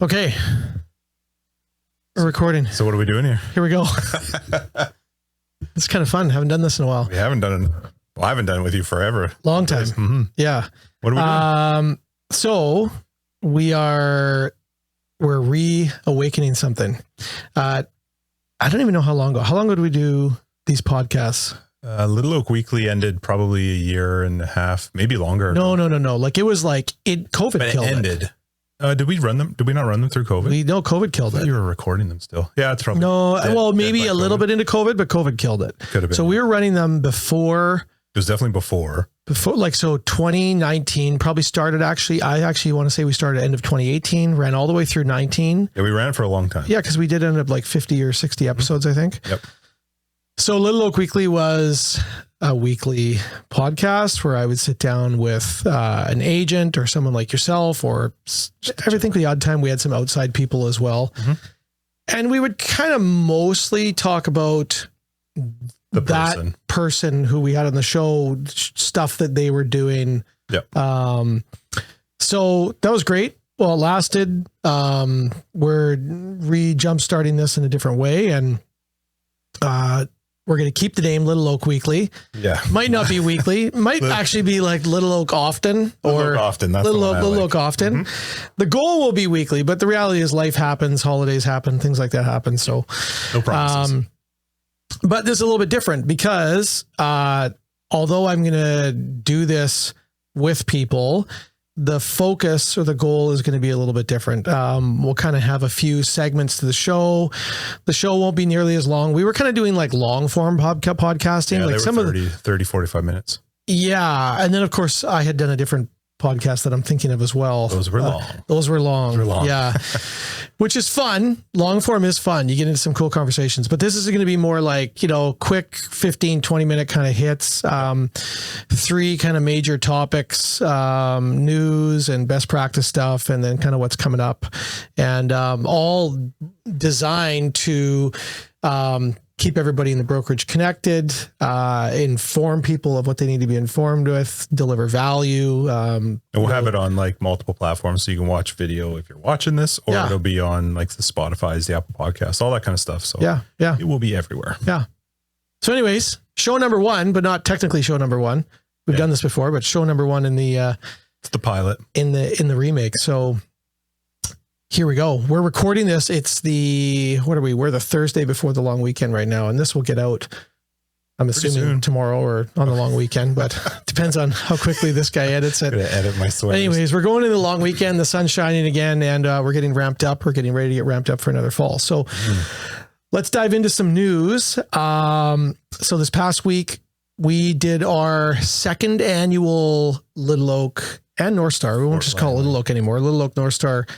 Okay. We're recording. So what are we doing here? Here we go. It's kind of fun. Haven't done this in a while. We haven't done it. Well, I haven't done it with you forever. Long time. Mm-hmm. Yeah. What are we doing? So we're reawakening something. I don't even know how long ago. How long ago did we do these podcasts? Little Oak Weekly ended probably a year and a half, maybe longer. No. Like it was like COVID but killed it ended. Did we run them? Did we not run them through COVID? COVID killed it. You were recording them still. Yeah, it's probably maybe a little bit into COVID, but COVID killed it. Could have been. So we were running them before. It was definitely before. So 2019 probably started actually. I actually want to say we started end of 2018, ran all the way through 19. Yeah, we ran for a long time. Yeah, because we did end up like 50 or 60 episodes, I think. Yep. So Little Oak Weekly was a weekly podcast where I would sit down with an agent or someone like yourself, or every think the odd time we had some outside people as well. Mm-hmm. And we would kind of mostly talk about that person who we had on the show, stuff that they were doing. Yep. So that was great. Well, it lasted. We're jump starting this in a different way, and we're going to keep the name Little Oak Weekly. Yeah. Might not be weekly. Might actually be like Little Oak Often, or Little Oak Often. That's Little like. Oak Often. Mm-hmm. The goal will be weekly, but the reality is life happens, holidays happen, things like that happen. So no promises. But this is a little bit different because although I'm going to do this with people, the focus or the goal is going to be a little bit different. We'll kind of have a few segments to the show. The show won't be nearly as long. We were kind of doing like long form podcasting, like some 30, 45 minutes. Yeah. And then of course I had done a different podcast that I'm thinking of as well. Those were long. Yeah. Which is fun. Long form is fun. You get into some cool conversations, but this is going to be more like, quick 15, 20 minute kind of hits, 3 kind of major topics, news and best practice stuff, and then kind of what's coming up, and all designed to keep everybody in the brokerage connected, inform people of what they need to be informed with, deliver value. And we'll have it on like multiple platforms, so you can watch video if you're watching this, or it'll be on like the Spotify's, the Apple Podcasts, all that kind of stuff. So yeah, it will be everywhere. Yeah. So anyways, show number 1, but not technically show number 1. We've done this before, but show number 1 in the it's the pilot in the remake. So here we go. We're recording this. It's we're the Thursday before the long weekend right now. And this will get out, I'm assuming tomorrow or on the long weekend, but depends on how quickly this guy edits it. I'm gonna edit my sweaters. Anyways, we're going into the long weekend. The sun's shining again, and we're getting ramped up. We're getting ready to get ramped up for another fall. So let's dive into some news. So this past week, we did our 2nd annual Little Oak and Northstar. We won't just call it Little Oak anymore. Little Oak Northstar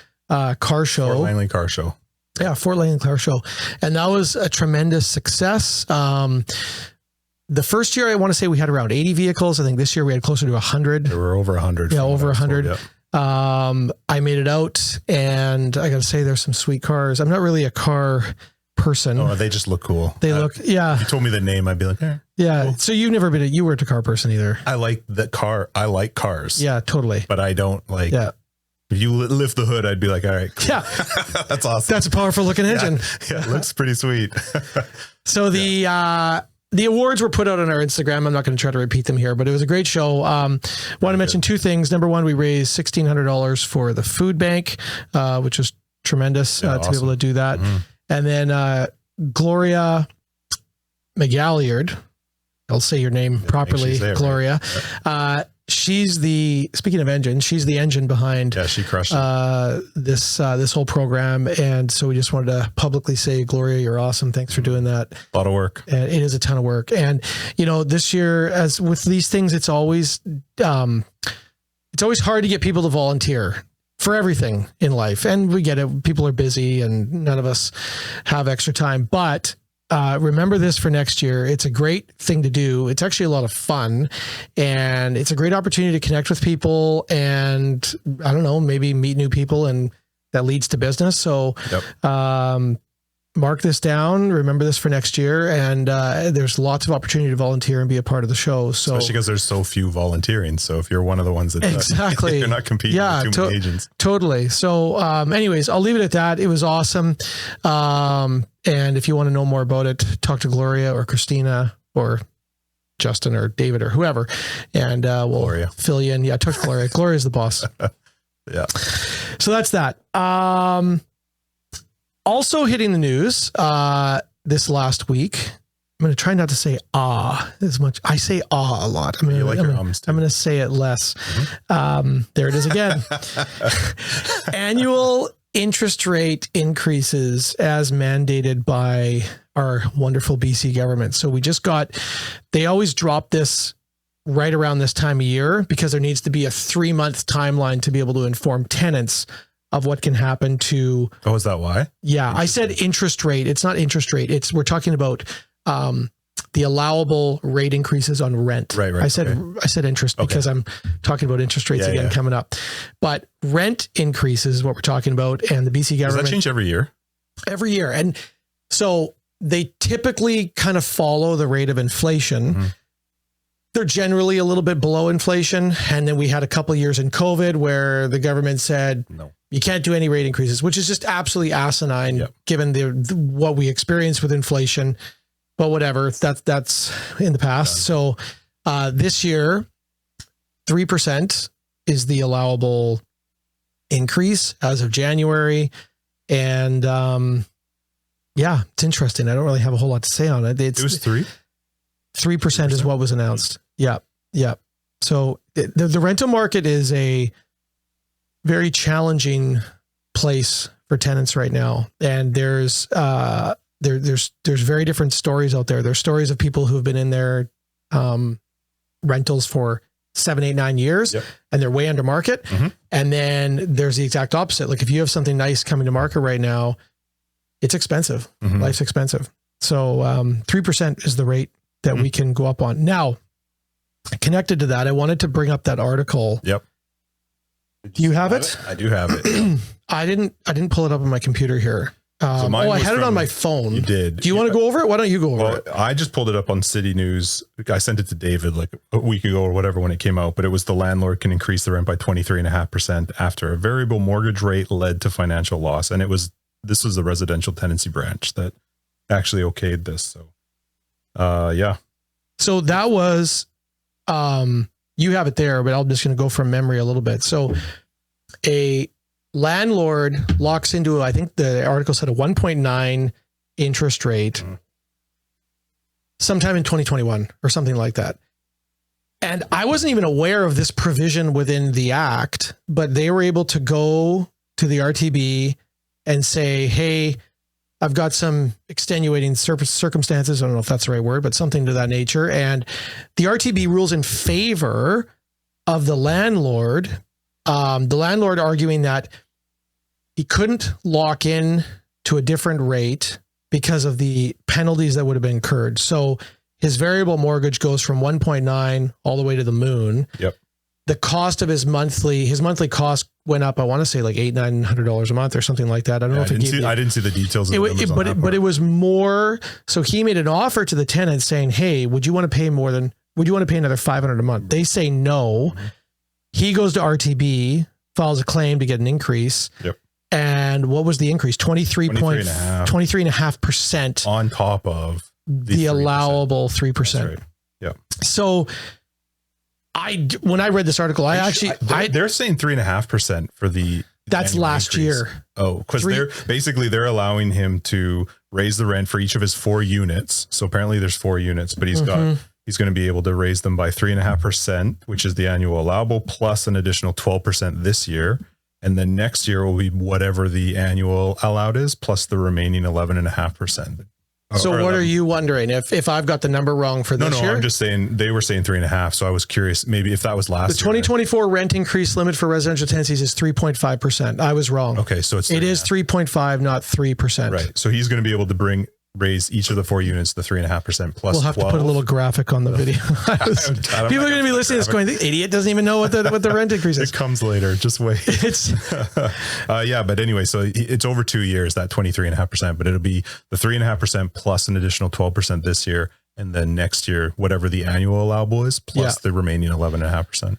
car show. Fort Langley Car Show. Yeah, Fort Langley Car Show. And that was a tremendous success. The first year, I want to say we had around 80 vehicles. I think this year we had closer to 100. There were over 100. Yeah, over 100. I made it out, and I got to say there's some sweet cars. I'm not really a car person. Oh, they just look cool. They look, yeah. If you told me the name, I'd be like, yeah. Cool. So you weren't a car person either. I like the car. I like cars. Yeah, totally. But I don't like... Yeah. If you lift the hood, I'd be like, all right, cool. Yeah, that's awesome. That's a powerful looking engine. Yeah, it looks pretty sweet. So the awards were put out on our Instagram. I'm not going to try to repeat them here, but it was a great show. Want to mention 2 things. Number 1, we raised $1,600 for the food bank, which was tremendous to be able to do that. Mm-hmm. And then Gloria McGalliard, I'll say your name properly, Gloria. Right? Speaking of engine, she's the engine behind she crushed it. This whole program. And so we just wanted to publicly say, Gloria, you're awesome. Thanks for doing that. A lot of work. And it is a ton of work. And, this year, as with these things, it's always hard to get people to volunteer for everything in life. And we get it. People are busy and none of us have extra time, but remember this for next year. It's a great thing to do. It's actually a lot of fun, and it's a great opportunity to connect with people and, I don't know, maybe meet new people, and that leads to business. So, mark this down, remember this for next year. And there's lots of opportunity to volunteer and be a part of the show. So, especially because there's so few volunteering. So if you're one of the ones that exactly, you're not competing with too many agents. Totally. So anyways, I'll leave it at that. It was awesome. And if you want to know more about it, talk to Gloria or Christina or Justin or David or whoever, and we'll fill you in. Yeah, talk to Gloria. Gloria's the boss. Yeah. So that's that. Also hitting the news this last week. I'm going to try not to say as much. I say a lot. I'm going to say it less. Mm-hmm. There it is again. Annual interest rate increases as mandated by our wonderful BC government. So they always drop this right around this time of year because there needs to be a 3-month timeline to be able to inform tenants of what can happen to. Oh, is that why? Yeah. I said interest rate. It's not interest rate. We're talking about the allowable rate increases on rent. Right. I said interest because I'm talking about interest rates coming up. But rent increases is what we're talking about. And the BC government. Does that change every year? Every year. And so they typically kind of follow the rate of inflation. Mm-hmm. They're generally a little bit below inflation. And then we had a couple of years in COVID where the government said, no, you can't do any rate increases, which is just absolutely asinine given what we experienced with inflation. But whatever, that's in the past. So this year, 3% is the allowable increase as of January. And it's interesting. I don't really have a whole lot to say on it. It was 3%? 3% is what was announced. Yeah. So the rental market is a very challenging place for tenants right now. And there's very different stories out there. There's stories of people who have been in their rentals for 7, 8, 9 years and they're way under market. Mm-hmm. And then there's the exact opposite. Like if you have something nice coming to market right now, it's expensive. Mm-hmm. Life's expensive. So 3% is the rate that we can go up on. Now, connected to that, I wanted to bring up that article. Yep. Do you have it? I do have it. I didn't pull it up on my computer here. I had it on my phone. You did. Do you want to go over it? Why don't you go over it? I just pulled it up on City News. I sent it to David like a week ago or whatever when it came out, but it was the landlord can increase the rent by 23.5% after a variable mortgage rate led to financial loss. And this was the residential tenancy branch that actually okayed this. So, So that was, you have it there, but I'm just going to go from memory a little bit. So a landlord locks into, I think the article said a 1.9 interest rate sometime in 2021 or something like that. And I wasn't even aware of this provision within the act, but they were able to go to the RTB and say, hey, I've got some extenuating circumstances. I don't know if that's the right word, but something to that nature. And the RTB rules in favor of the landlord arguing that he couldn't lock in to a different rate because of the penalties that would have been incurred. So his variable mortgage goes from 1.9 all the way to the moon. Yep. The cost of his monthly cost went up, I want to say like $800-900 a month or something like that. I don't know if I didn't see the details of but it was more. So he made an offer to the tenant saying, hey, would you want to pay another $500 a month? They say no. Mm-hmm. He goes to RTB, files a claim to get an increase. Yep. And what was the increase? 23.5% on top of the allowable 3%. That's right. Yeah. So when I read this article, they're saying 3.5% for the. That's last increase. Year. Oh, because they're allowing him to raise the rent for each of his 4 units. So apparently there's 4 units, but he's going to be able to raise them by 3.5%, which is the annual allowable, plus an additional 12% this year. And then next year will be whatever the annual allowed is, plus the remaining 11.5%. So what are you wondering? If I've got the number wrong for this year? I'm just saying they were saying 3.5. So I was curious, maybe if that was last year. The 2024 rent increase limit for residential tenancies is 3.5%. I was wrong. Okay. So it is 3.5, not 3%. Right. So he's going to be able to bring raise each of the 4 units to 3.5% plus. We'll have 12. To put a little graphic on the video. People are going to be listening to this going, the idiot doesn't even know what the rent increase is. It comes later. Just wait. But anyway, so it's over 2 years, that 23.5%, but it'll be the 3.5% plus an additional 12% this year. And then next year, whatever the annual allowable is, plus the remaining 11.5%.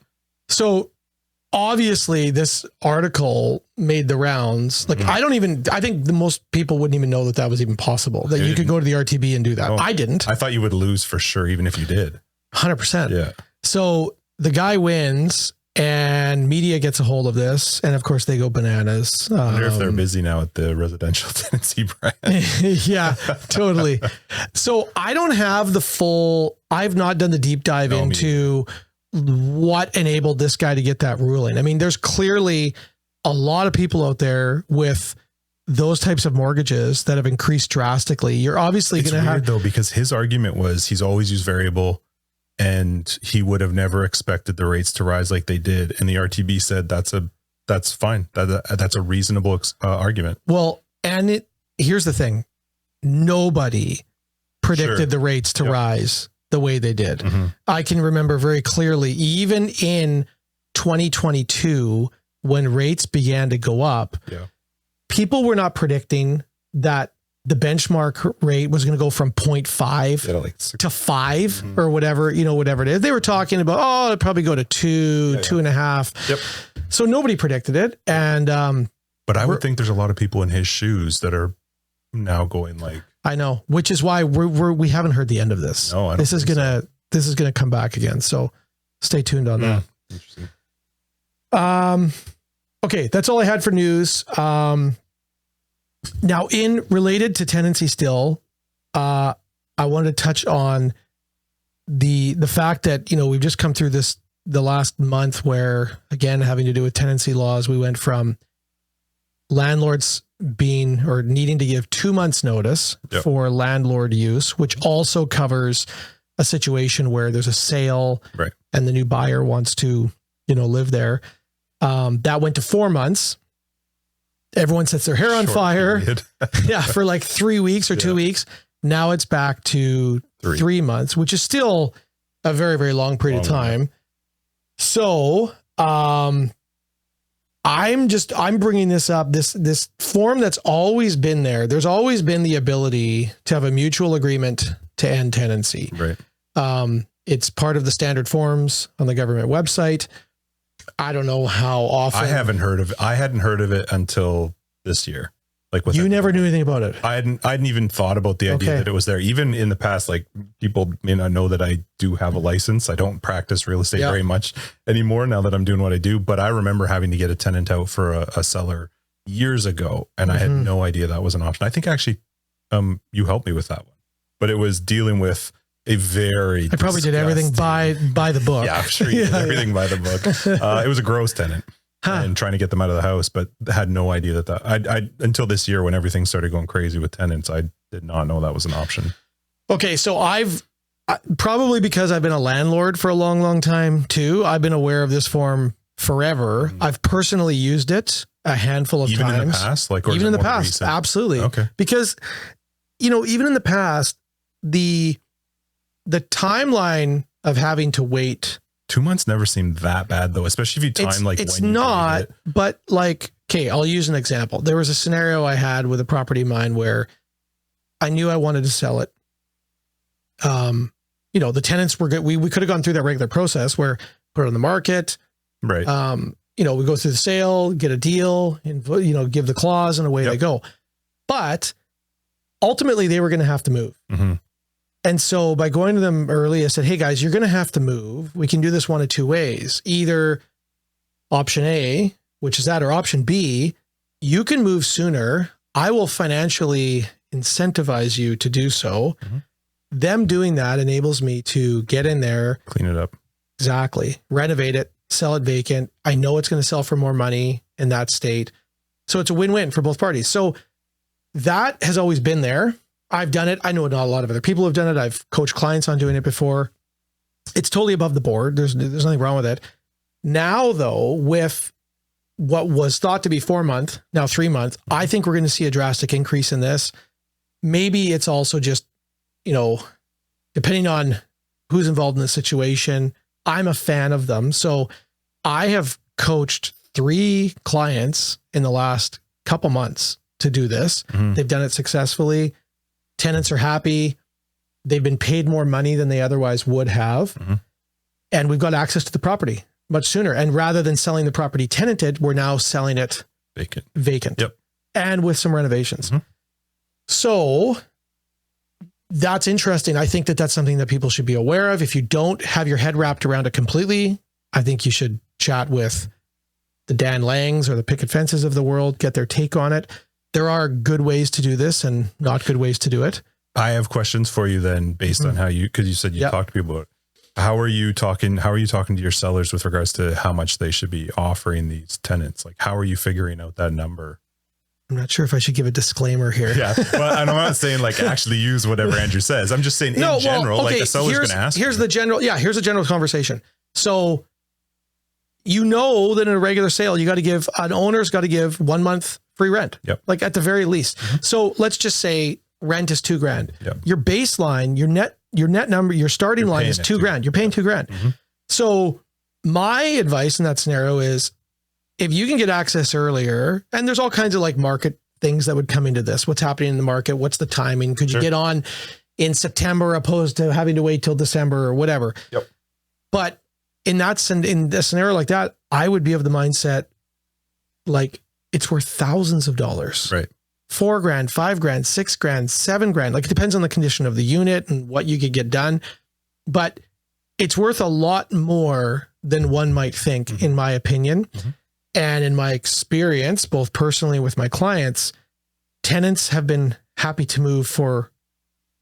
So obviously this article made the rounds. Like, I think the most people wouldn't even know that was even possible, that you could go to the RTB and do that. I didn't. I thought you would lose for sure, even if you did. 100%. Yeah. So the guy wins and media gets a hold of this. And of course they go bananas. I wonder if they're busy now at the residential tenancy brand. Yeah, totally. So I don't have I've not done the deep dive into what enabled this guy to get that ruling. I mean, there's clearly a lot of people out there with those types of mortgages that have increased drastically. You're obviously going to have, though, because his argument was he's always used variable and he would have never expected the rates to rise like they did. And the RTB said, that's fine. That's a reasonable argument. Well, and here's the thing. Nobody predicted the rates to rise the way they did. Mm-hmm. I can remember very clearly, even in 2022, when rates began to go up, people were not predicting that the benchmark rate was going to go from 0.5 to 5 or whatever it is. They were talking about, it'd probably go to 2, 2.5. Yep. So nobody predicted it. And, but I would think there's a lot of people in his shoes that are now going like, I know, which is why we haven't heard the end of this. No, I don't. This is gonna come back again. So stay tuned on that. Interesting. Okay, that's all I had for news. Now, related to tenancy still, I wanted to touch on the fact that we've just come through the last month where, again, having to do with tenancy laws, we went from landlords needing to give 2 months notice for landlord use, which also covers a situation where there's a sale and the new buyer wants to, live there. That went to 4 months. Everyone sets their hair on fire. For like 3 weeks or 2 weeks. Now it's back to 3 months, which is still a very, very long period of time. So, I'm bringing this up, this form that's always been there. There's always been the ability to have a mutual agreement to end tenancy. Right. It's part of the standard forms on the government website. I don't know how often. I hadn't heard of it until this year. Like you never knew anything about it. I hadn't even thought about the idea that it was there. Even in the past, like people may not know that I do have a license. I don't practice real estate very much anymore now that I'm doing what I do. But I remember having to get a tenant out for a seller years ago. And I had no idea that was an option. I think actually you helped me with that one, but it was dealing with I probably did everything by the book. Yeah, I'm sure you did everything by the book. It was a gross tenant. And trying to get them out of the house, but had no idea that I until this year when everything started going crazy with tenants, I did not know that was an option. Okay. So I've probably, because I've been a landlord for a long, long time too, I've been aware of this form forever. Mm-hmm. I've personally used it a handful of times. Even in the past? Even in the past. Recent? Absolutely. Okay. Because, even in the past, the timeline of having to wait 2 months never seemed that bad though, especially if you time it's not, but like, okay, I'll use an example. There was a scenario I had with a property of mine where I knew I wanted to sell it. The tenants were good. We could have gone through that regular process where put it on the market. Right. We go through the sale, get a deal, and, give the clause and away they go. But ultimately they were going to have to move. Mm-hmm. And so by going to them early, I said, hey guys, you're going to have to move. We can do this one of two ways. Either option A, which is that, or option B, you can move sooner. I will financially incentivize you to do so. Mm-hmm. Them doing that enables me to get in there, clean it up. Exactly. Renovate it, sell it vacant. I know it's going to sell for more money in that state. So it's a win-win for both parties. So that has always been there. I've done it. I know not a lot of other people have done it. I've coached clients on doing it before. It's totally above the board. There's nothing wrong with it. Now, though, with what was thought to be 4 month, now 3 month, I think we're going to see a drastic increase in this. maybe it's also just, depending on who's involved in the situation, I'm a fan of them. So I have coached 3 clients in the last couple months to do this. Mhm. They've done it successfully. Tenants are happy. They've been paid more money than they otherwise would have. Mhm. And we've got access to the property much sooner. And rather than selling the property tenanted, we're now selling it vacant. Yep. And with some renovations. Mhm. So that's interesting. I think that that's something that people should be aware of. If you don't have your head wrapped around it completely, I think you should chat with the Dan Langs or the Picket Fences of the world, get their take on it. There are good ways to do this and not good ways to do it. I have questions for you then based on how because you said you talked to people about it. How are you talking to your sellers with regards to how much they should be offering these tenants? Like, how are you figuring out that number? I'm not sure if I should give a disclaimer here. Yeah. Well, and I'm not saying like actually use whatever Andrew says. I'm just saying in general, like the seller's going to ask. Here's the general conversation. So, that in a regular sale, an owner's got to give 1 month free rent. Yep. Like at the very least. Mm-hmm. So let's just say rent is $2,000. Yep. Your baseline, your net number, your starting line is $2,000. You're paying $2,000. Mm-hmm. So my advice in that scenario is if you can get access earlier, and there's all kinds of like market things that would come into this. What's happening in the market? What's the timing? Could you get on in September opposed to having to wait till December or whatever? Yep. But in a scenario like that, I would be of the mindset, like it's worth thousands of dollars. Right. $4,000, $5,000, $6,000, $7,000. Like it depends on the condition of the unit and what you could get done. But it's worth a lot more than one might think, in my opinion. Mm-hmm. And in my experience, both personally with my clients, tenants have been happy to move for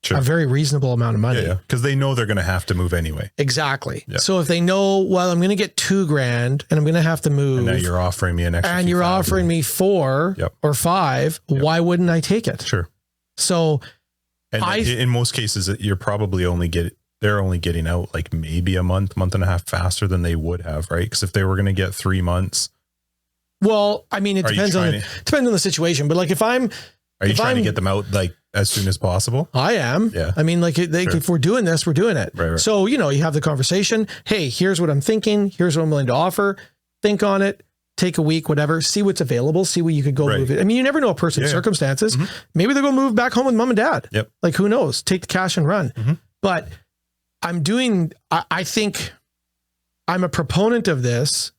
a very reasonable amount of money. Yeah. Because they know they're going to have to move anyway. Exactly. Yeah. So if they know, well, I'm going to get $2,000 and I'm going to have to move. And now you're offering me an extra. And you're offering me $4,000 or $5,000. Yep. Why wouldn't I take it? Sure. So and in most cases, you're probably they're only getting out like maybe a month and a half faster than they would have, right? Because if they were going to get 3 months. Well, I mean, it depends on the situation, but like are you trying to get them out like as soon as possible? I am. Yeah. I mean, like if we're doing this, we're doing it. Right. So, you have the conversation. Hey, here's what I'm thinking. Here's what I'm willing to offer. Think on it. Take a week, whatever. See what's available. See what you could go move it. I mean, you never know a person's circumstances. Mm-hmm. Maybe they're going to move back home with mom and dad. Yep. Like who knows? Take the cash and run. Mm-hmm. But I think I'm a proponent of this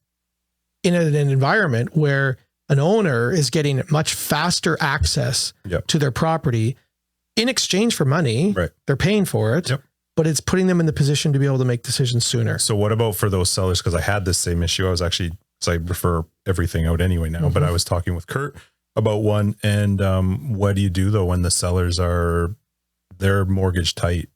in an environment where an owner is getting much faster access to their property in exchange for money. Right. They're paying for it, but it's putting them in the position to be able to make decisions sooner. So what about for those sellers? Because I had this same issue. I refer everything out anyway now, but I was talking with Kurt about one. And what do you do though when the sellers they're mortgage tight?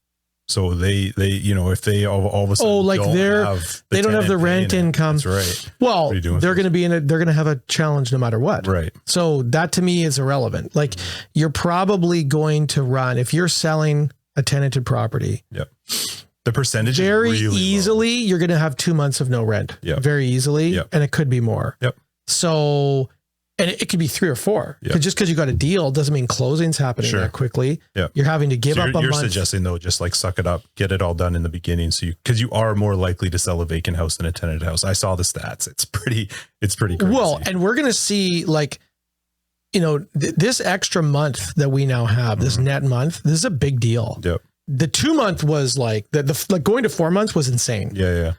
So they if they all of a sudden they don't have the rent income. That's right. Well, they're going to have a challenge no matter what. Right. So that to me is irrelevant. Like you're probably going to run, if you're selling a tenanted property. Yep. The percentage very is really easily, low. You're going to have 2 months of no rent. Yep. Very easily. Yep. And it could be more. Yep. So, and it could be 3 or 4. Yep. Just because you got a deal doesn't mean closing's happening that quickly. Yep. You're having to give up a month. You're suggesting though, just like suck it up, get it all done in the beginning. So because you are more likely to sell a vacant house than a tenanted house. I saw the stats. It's pretty crazy. Well, and we're going to see like, this extra month that we now have, this net month, this is a big deal. Yep. The 2 month was like like going to 4 months was insane. Yeah.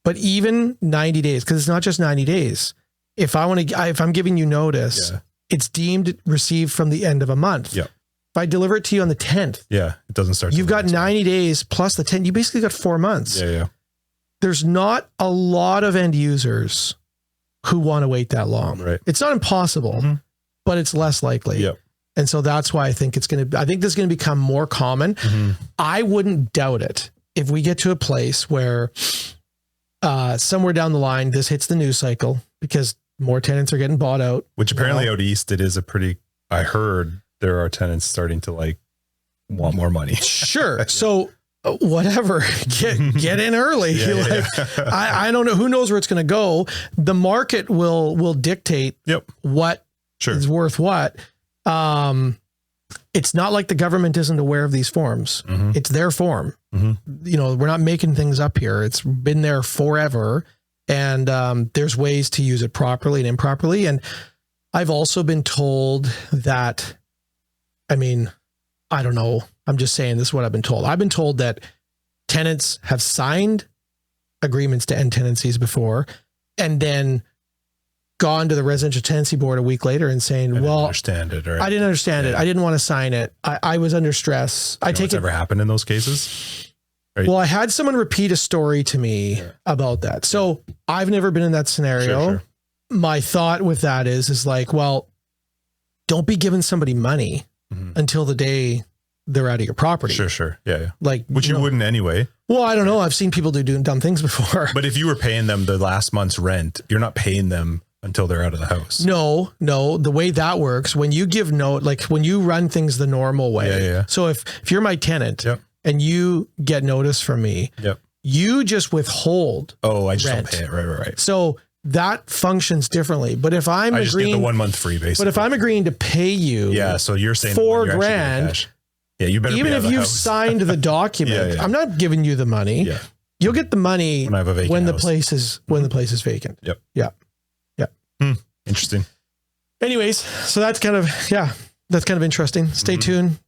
But even 90 days, because it's not just 90 days. If I'm giving you notice, it's deemed received from the end of a month. Yep. If I deliver it to you on the 10th, it doesn't start. You've got 90 days plus the 10. You basically got 4 months. Yeah. There's not a lot of end users who want to wait that long. Right. It's not impossible, but it's less likely. Yep. And so that's why I think this is going to become more common. Mm-hmm. I wouldn't doubt it if we get to a place where somewhere down the line, this hits the news cycle because more tenants are getting bought out. Which apparently out east, it is I heard there are tenants starting to like want more money. Sure. So whatever, get in early. I don't know. Who knows where it's going to go? The market will dictate what is worth what. it's not like the government isn't aware of these forms. It's their form. You know, we're not making things up here. It's been there forever. And there's ways to use it properly and improperly. And I've also been told that, I mean, I don't know. I'm just saying this is what I've been told. I've been told that tenants have signed agreements to end tenancies before and then gone to the residential tenancy board a week later and saying, I didn't understand it. I didn't want to sign it. I was under stress. I take it. Ever happened in those cases? Well, I had someone repeat a story to me about that. So I've never been in that scenario. Sure. My thought with that is like, well, don't be giving somebody money until the day they're out of your property. Sure. Yeah. Like, which you wouldn't anyway. Well, I don't know. I've seen people do dumb things before. But if you were paying them the last month's rent, you're not paying them until they're out of the house. No. The way that works, when you give note, like when you run things the normal way. Yeah. So if you're my tenant and you get notice from me, you just withhold. Oh, I just don't pay it. Right. So that functions differently. But if I'm I just get the 1 month free, basically. But if I'm agreeing to pay you, so you're saying $4,000. Yeah, you better. Even if you've signed the document, I'm not giving you the money. Yeah. You'll get the money when the place is vacant. Yep. Yeah. Interesting. Anyways, so that's kind of interesting. Stay tuned.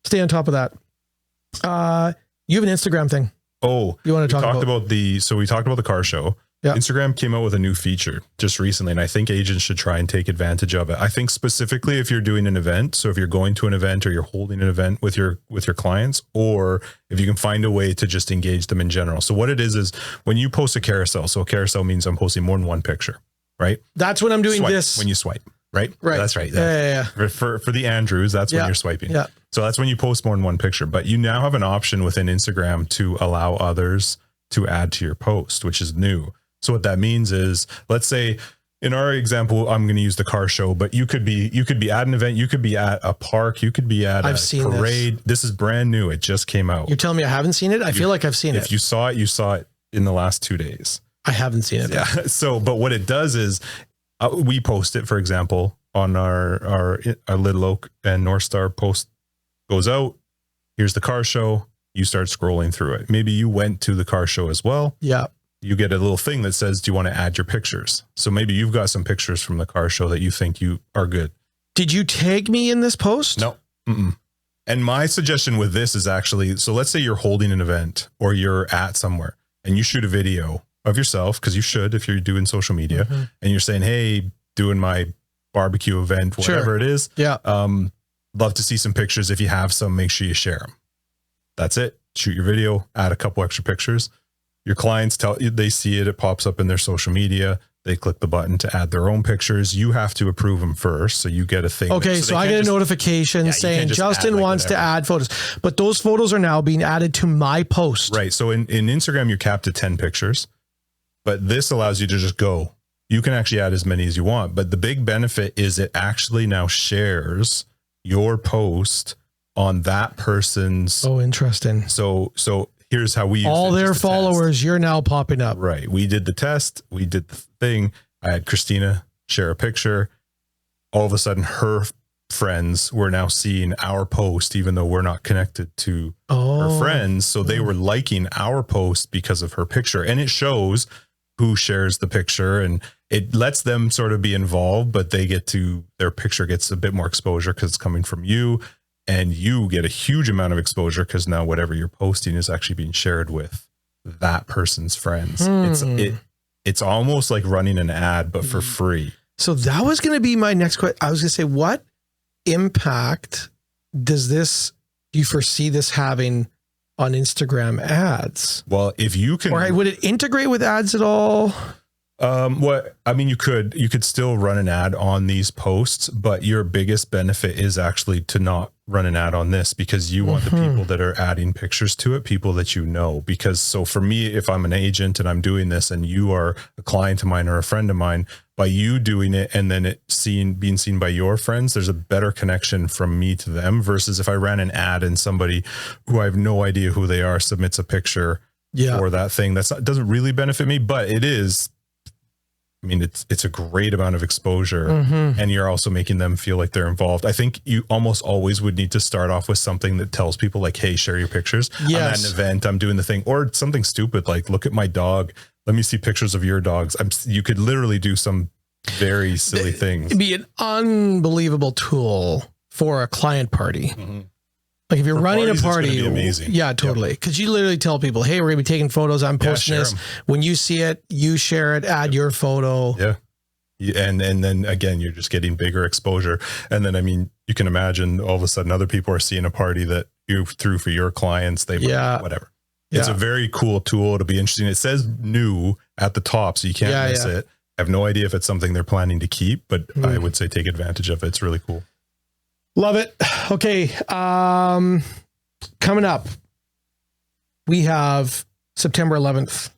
Stay on top of that. You have an Instagram thing. Oh, you want to talk about we talked about the car show. Yeah. Instagram came out with a new feature just recently, and I think agents should try and take advantage of it. I think specifically if you're doing an event, so if you're going to an event or you're holding an event with your clients, or if you can find a way to just engage them in general. So what it is when you post a carousel, so a carousel means I'm posting more than one picture, right? That's when I'm doing this. When you swipe, right? Right. That's right. Yeah. For the Andrews, that's when you're swiping. Yeah. So that's when you post more than one picture, but you now have an option within Instagram to allow others to add to your post, which is new. So what that means is, let's say in our example, I'm going to use the car show, but you could be at an event, you could be at a park, you could be at a parade. This is brand new. It just came out. You're telling me I haven't seen it? I feel like I've seen it. If you saw it in the last 2 days. I haven't seen it. Yeah. So, but what it does is we post it, for example, on our Little Oak and Northstar post goes out. Here's the car show. You start scrolling through it. Maybe you went to the car show as well. Yeah. You get a little thing that says, do you want to add your pictures? So maybe you've got some pictures from the car show that you think you are good. Did you tag me in this post? No. And my suggestion with this is actually, so let's say you're holding an event or you're at somewhere and you shoot a video of yourself, because you should if you're doing social media, and you're saying, hey, doing my barbecue event, whatever it is. Yeah. Love to see some pictures. If you have some, make sure you share them. That's it. Shoot your video, add a couple extra pictures. Your clients they see it. It pops up in their social media. They click the button to add their own pictures. You have to approve them first. So you get a thing. Okay. So I get a notification saying Justin wants to add photos, but those photos are now being added to my post. Right. So in Instagram, you're capped to 10 pictures, but this allows you to just go. You can actually add as many as you want, but the big benefit is it actually now shares your post on that person's. Oh, interesting. So here's how we use all their followers. You're now popping up. Right. We did the test. We did the thing. I had Christina share a picture. All of a sudden, her friends were now seeing our post, even though we're not connected to her friends. So they were liking our post because of her picture, and it shows who shares the picture, and it lets them sort of be involved, but their picture gets a bit more exposure because it's coming from you. And you get a huge amount of exposure because now whatever you're posting is actually being shared with that person's friends. It's almost like running an ad, but for free. So that was going to be my next question. I was going to say, what impact do you foresee this having on Instagram ads? Well, if you can, or would it integrate with ads at all? You could still run an ad on these posts, but your biggest benefit is actually to not run an ad on this, because you want the people that are adding pictures to it, people that you know. Because so for me, if I'm an agent and I'm doing this and you are a client of mine or a friend of mine, by you doing it and then being seen by your friends, there's a better connection from me to them versus if I ran an ad and somebody who I have no idea who they are submits a picture for that thing. Doesn't really benefit me, but it is I mean, it's a great amount of exposure, Mm-hmm. and you're also making them feel like they're involved. I think you almost always would need to start off with something that tells people like, hey, share your pictures. I'm at an event, I'm doing the thing, or something stupid like, look at my dog. Let me see pictures of your dogs. You could literally do some very silly things. It'd be an unbelievable tool for a client party. Mm-hmm. Like if you're running a party, it's gonna be amazing. Yeah, totally. Because you literally tell people, hey, we're gonna be taking photos. I'm posting this. 'em. When you see it, you share it, add your photo. Yeah. And then again, you're just getting bigger exposure. And then, I mean, you can imagine all of a sudden other people are seeing a party that you threw for your clients. Whatever. It's a very cool tool. It'll be interesting. It says new at the top, so you can't miss it. I have no idea if it's something they're planning to keep, but I would say take advantage of it. It's really cool. Love it. Okay. Coming up, we have September 11th,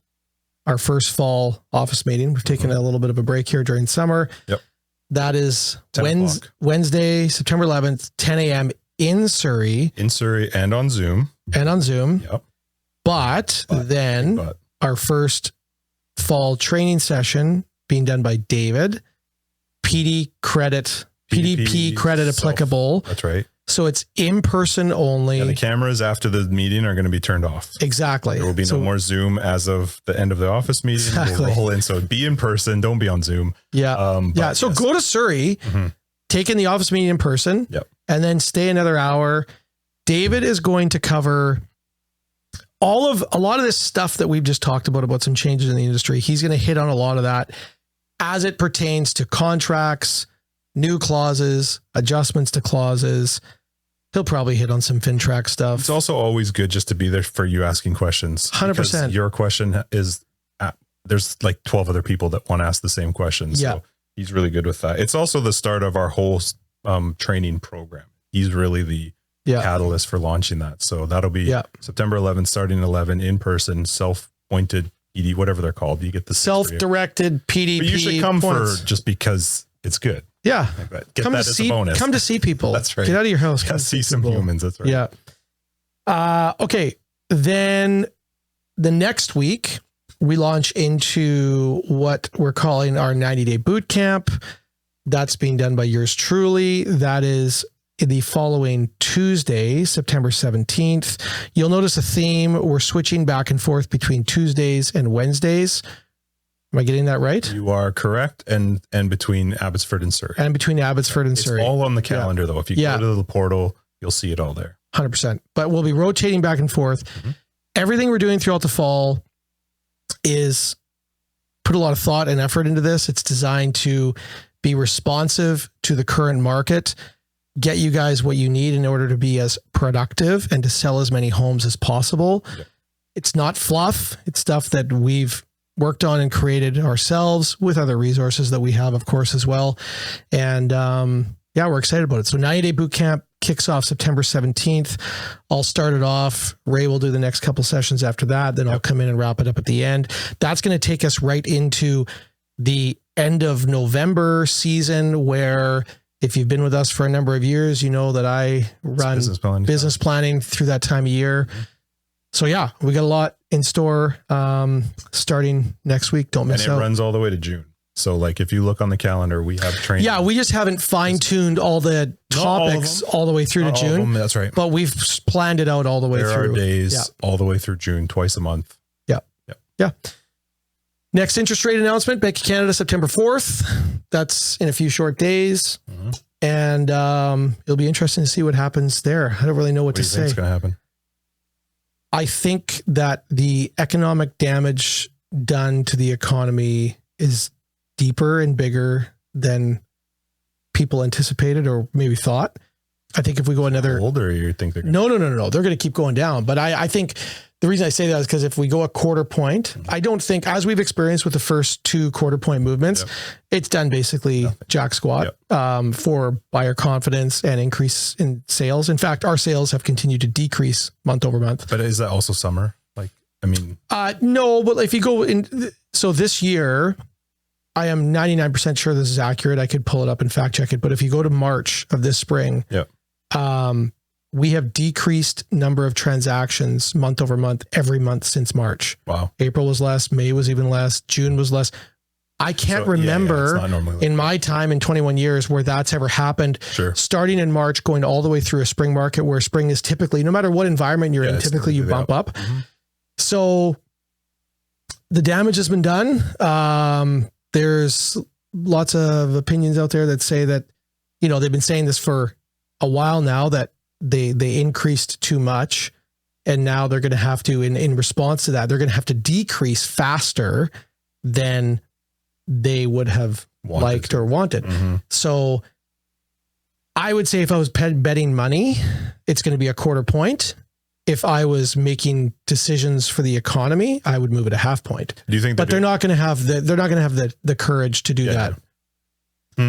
our first fall office meeting. We've taken a little bit of a break here during summer. Yep. That is Wednesday, September 11th, 10 a.m. in Surrey. In Surrey and on Zoom. Yep. But our first fall training session being done by David, PDP credit applicable. That's right. So it's in person only. And the cameras after the meeting are going to be turned off. Exactly. There will be no more Zoom as of the end of the office meeting. Exactly. We'll roll in. So be in person. Don't be on Zoom. Yeah. So go to Surrey, take in the office meeting in person, and then stay another hour. David is going to cover a lot of this stuff that we've just talked about some changes in the industry. He's going to hit on a lot of that as it pertains to contracts, new clauses, adjustments to clauses. He'll probably hit on some FinTrack stuff. It's also always good just to be there for you asking questions. 100%. Your question is, there's like 12 other people that want to ask the same question. So he's really good with that. It's also the start of our whole training program. He's really the catalyst for launching that. So that'll be September 11th, starting at 11 in person, self-pointed PD, whatever they're called. You get the self-directed PDP. But you should come points. for just because it's good. Yeah. Get that as a bonus. Come to see people. That's right. Get out of your house. Come see some humans. That's right. Yeah. Okay. Then the next week we launch into what we're calling our 90-day boot camp. That's being done by yours truly. That is the following Tuesday, September 17th. You'll notice a theme. We're switching back and forth between Tuesdays and Wednesdays. Am I getting that right? You are correct. And between Abbotsford and Surrey. It's all on the calendar though. If you go to the portal, you'll see it all there. 100%. But we'll be rotating back and forth. Everything we're doing throughout the fall is put a lot of thought and effort into this. It's designed to be responsive to the current market, get you guys what you need in order to be as productive and to sell as many homes as possible. It's not fluff. It's stuff that we've worked on and created ourselves with other resources that we have, of course, as well. And we're excited about it. So 90-day boot camp kicks off September 17th. I'll start it off. Ray will do the next couple sessions after that. Then I'll come in and wrap it up at the end. That's going to take us right into the end of November season, where if you've been with us for a number of years, you know that I run business planning through that time of year. So we got a lot in store starting next week. Don't miss out. And it runs all the way to June. So like if you look on the calendar, we have training. Yeah, we just haven't fine-tuned all the topics all the way through to June. That's right. But we've planned it out all the way through. There are days all the way through June, twice a month. Yeah. Next interest rate announcement, Bank of Canada, September 4th. That's in a few short days. And it'll be interesting to see what happens there. I don't really know what to say. What's going to happen? I think that the economic damage done to the economy is deeper and bigger than people anticipated or maybe thought. I think if we go another... Older, you think they're going No. They're going to keep going down. But I think the reason I say that is because if we go a quarter point, I don't think, as we've experienced with the first 2 quarter point movements, it's done basically jack squat for buyer confidence and increase in sales. In fact, our sales have continued to decrease month over month. But is that also summer? No, but if you go in, so this year, I am 99% sure this is accurate. I could pull it up and fact check it. But if you go to March of this spring, we have decreased number of transactions month over month, every month since March. Wow. April was less. May was even less. June was less. I can't So, remember it's not normally like in my time in 21 years where that's ever happened. Sure. Starting in March, going all the way through a spring market where spring is typically, no matter what environment you're in, it's typically you bump up. Mm-hmm. So the damage has been done. There's lots of opinions out there that say that, you know, they've been saying this for a while now, that they increased too much. And now they're going to have to, in response to that, they're going to have to decrease faster than they would have liked or wanted. Mm-hmm. So I would say if I was betting money, it's going to be a quarter point. If I was making decisions for the economy, I would move it a half point. Do you think? But they're not going to have the courage to do that.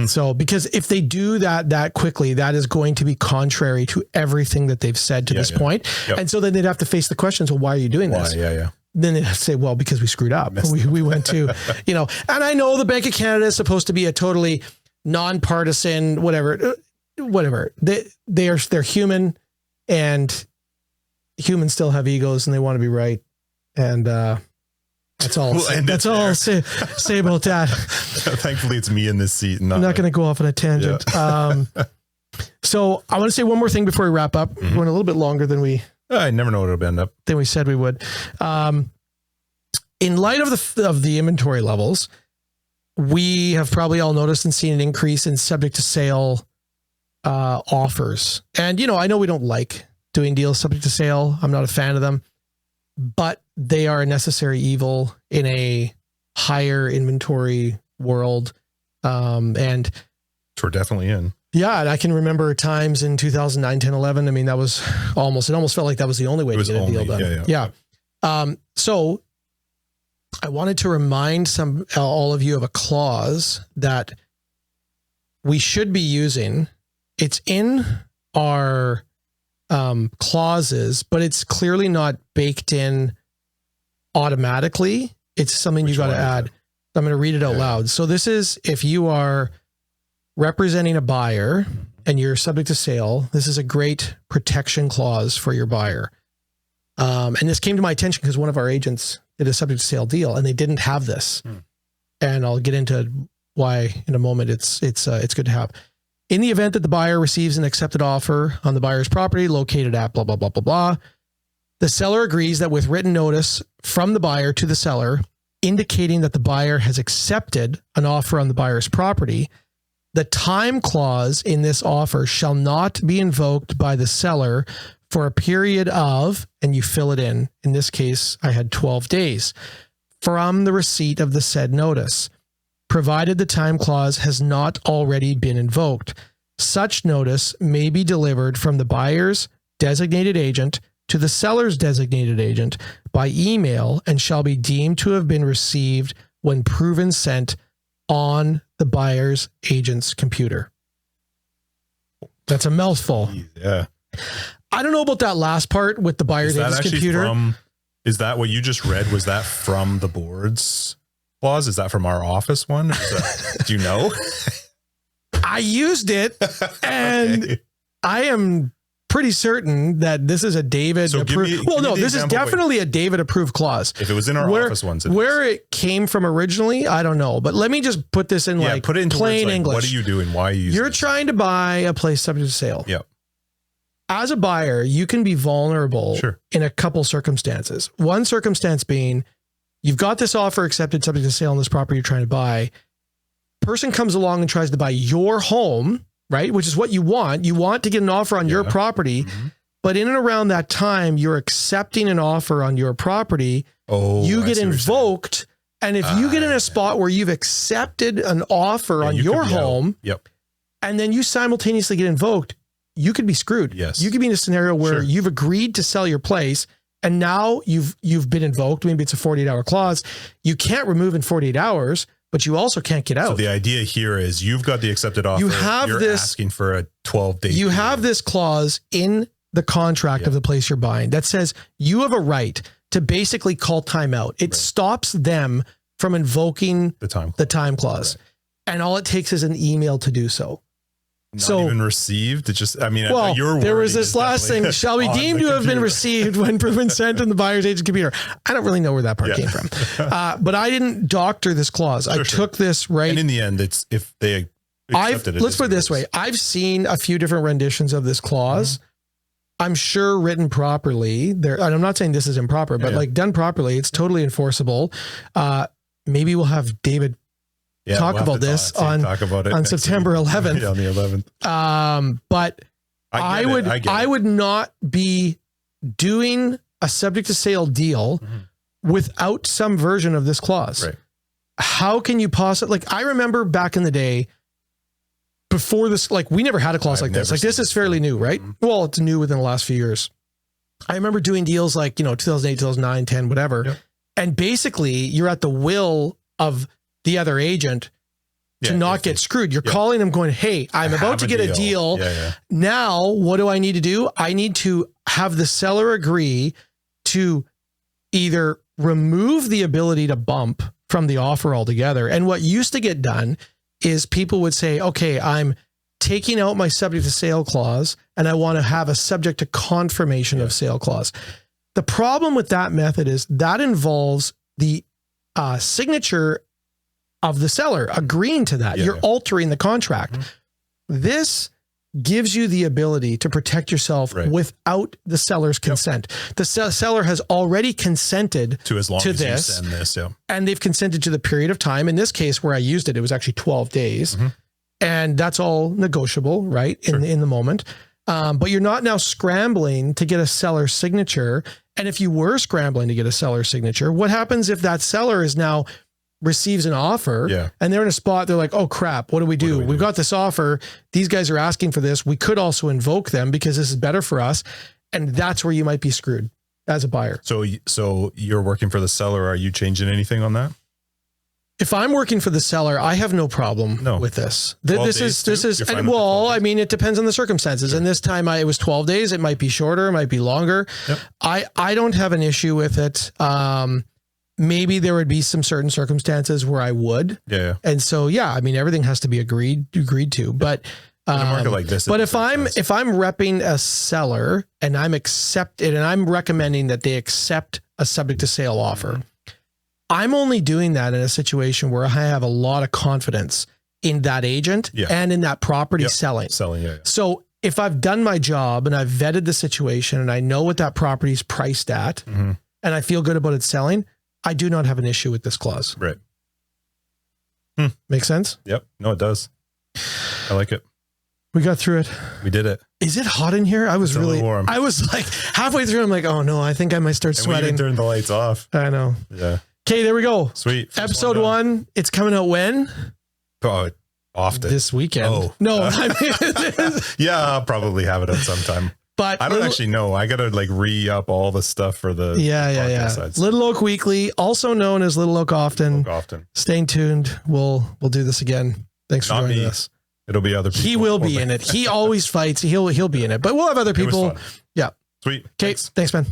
So, because if they do that quickly, that is going to be contrary to everything that they've said to this point. Yep. And so then they'd have to face the questions, well, why are you doing this? Yeah. Then they'd have to say, well, because we screwed up. We went to, you know, and I know the Bank of Canada is supposed to be a totally nonpartisan, whatever. They're human, and humans still have egos and they want to be right. And, that's all. That's all I'll say about that. Thankfully, it's me in this seat. I'm not going to go off on a tangent. Yeah. So I want to say one more thing before we wrap up. We're going a little bit longer than I never know what it'll end up. Than we said we would. In light of the inventory levels, we have probably all noticed and seen an increase in subject to sale offers. And, you know, I know we don't like doing deals subject to sale. I'm not a fan of them, but they are a necessary evil in a higher inventory world. And we're definitely in. Yeah. And I can remember times in 2009, 10, 11. I mean, it almost felt like that was the only way to get a deal done. Yeah. So I wanted to remind all of you of a clause that we should be using. It's in our clauses, but it's clearly not baked in automatically. It's something you got to add. I'm going to read it out loud. So this is, if you are representing a buyer and you're subject to sale, this is a great protection clause for your buyer. And this came to my attention because one of our agents did a subject to sale deal and they didn't have this. And I'll get into why in a moment. It's good to have. In the event that the buyer receives an accepted offer on the buyer's property located at blah, blah, blah, blah, blah, the seller agrees that with written notice from the buyer to the seller, indicating that the buyer has accepted an offer on the buyer's property, the time clause in this offer shall not be invoked by the seller for a period of, and you fill it in this case, I had 12 days, from the receipt of the said notice, provided the time clause has not already been invoked. Such notice may be delivered from the buyer's designated agent to the seller's designated agent by email and shall be deemed to have been received when proven sent on the buyer's agent's computer. That's a mouthful. Yeah. I don't know about that last part with the buyer's agent's computer. Is that what you just read? Was that from the board's clause? Is that from our office one? Do you know? I used it and I am pretty certain that this is a David approved. This is definitely a David approved clause. If it was in our office ones, it came from originally, I don't know. But let me just put this in put it into plain English. What are you doing? Why are you using You're trying to buy a place subject to sale. Yep. As a buyer, you can be vulnerable in a couple circumstances. One circumstance being you've got this offer accepted subject to sale on this property you're trying to buy. Person comes along and tries to buy your home, right? Which is what you want. You want to get an offer on your property, but in and around that time, you're accepting an offer on your property. You get invoked. And if you get in a spot where you've accepted an offer on your home, and then you simultaneously get invoked, you could be screwed. Yes. You could be in a scenario where you've agreed to sell your place and now you've been invoked. Maybe it's a 48-hour clause. You can't remove in 48 hours, but you also can't get out. So the idea here is you've got the accepted offer. You're asking for a 12-day. You have this clause in the contract of the place you're buying that says you have a right to basically call timeout. It stops them from invoking the time clause. And all it takes is an email to do so. not even received. It just, I mean, well, your there was wording this is last thing, definitely shall be on deemed the to have been computer. received when proof been sent in the buyer's agent computer. I don't really know where that part came from. But I didn't doctor this clause. I took this right. And in the end, it's if they accepted it. Let's put it this way. I've seen a few different renditions of this clause. I'm sure written properly there. And I'm not saying this is improper, but like done properly, it's totally enforceable. Maybe we'll have David talk about this on September 11th. Yeah, on the 11th. But I would not be doing a subject to sale deal without some version of this clause. Right. How can you possibly, like, I remember back in the day before this, like, we never had a clause like this. Like, this is fairly new, right? Well, it's new within the last few years. I remember doing deals like, 2008, 2009, 10, whatever. Yep. And basically you're at the will of the other agent to not get screwed. You're calling them going, hey, I'm about to get a deal. Now, what do I need to do? I need to have the seller agree to either remove the ability to bump from the offer altogether. And what used to get done is people would say, okay, I'm taking out my subject to sale clause and I want to have a subject to confirmation of sale clause. The problem with that method is that involves the signature of the seller agreeing to that. You're altering the contract. This gives you the ability to protect yourself without the seller's consent. The seller has already consented to as long as you send this, and they've consented to the period of time. In this case, where I used it, it was actually 12 days, and that's all negotiable, right? In the moment. But you're not now scrambling to get a seller signature. And if you were scrambling to get a seller signature, what happens if that seller is now receives an offer and they're in a spot, they're like, oh crap, what do we do? We've got this offer. These guys are asking for this. We could also invoke them because this is better for us. And that's where you might be screwed as a buyer. So you're working for the seller. Are you changing anything on that? If I'm working for the seller, I have no problem with this. This is, well, I mean, it depends on the circumstances. And this time it was 12 days. It might be shorter, it might be longer. I don't have an issue with it. Maybe there would be some certain circumstances where I would. And so, I mean, everything has to be agreed to, but in a market like this, but if I'm repping a seller and I'm recommending that they accept a subject to sale offer, I'm only doing that in a situation where I have a lot of confidence in that agent and in that property selling. So if I've done my job and I've vetted the situation and I know what that property is priced at and I feel good about it selling, I do not have an issue with this clause. Right. Make sense? Yep. No, it does. I like it. We got through it. We did it. Is it hot in here? I was really warm. I was like halfway through. I'm like, oh no, I think I might start sweating. We turned the lights off. I know. Yeah. Okay, there we go. Sweet. Episode 1. It's coming out when? Oh, often. This weekend. Oh. No. Yeah, I'll probably have it at some time. But I don't actually know. I got to like re-up all the stuff for the sides. Little Oak Weekly, also known as Little Oak Often. Stay tuned. We'll do this again. Thanks for joining us. It'll be other people. He will be in it. He always fights. He'll be in it. But we'll have other people. Yeah. Sweet. Okay. Thanks, man.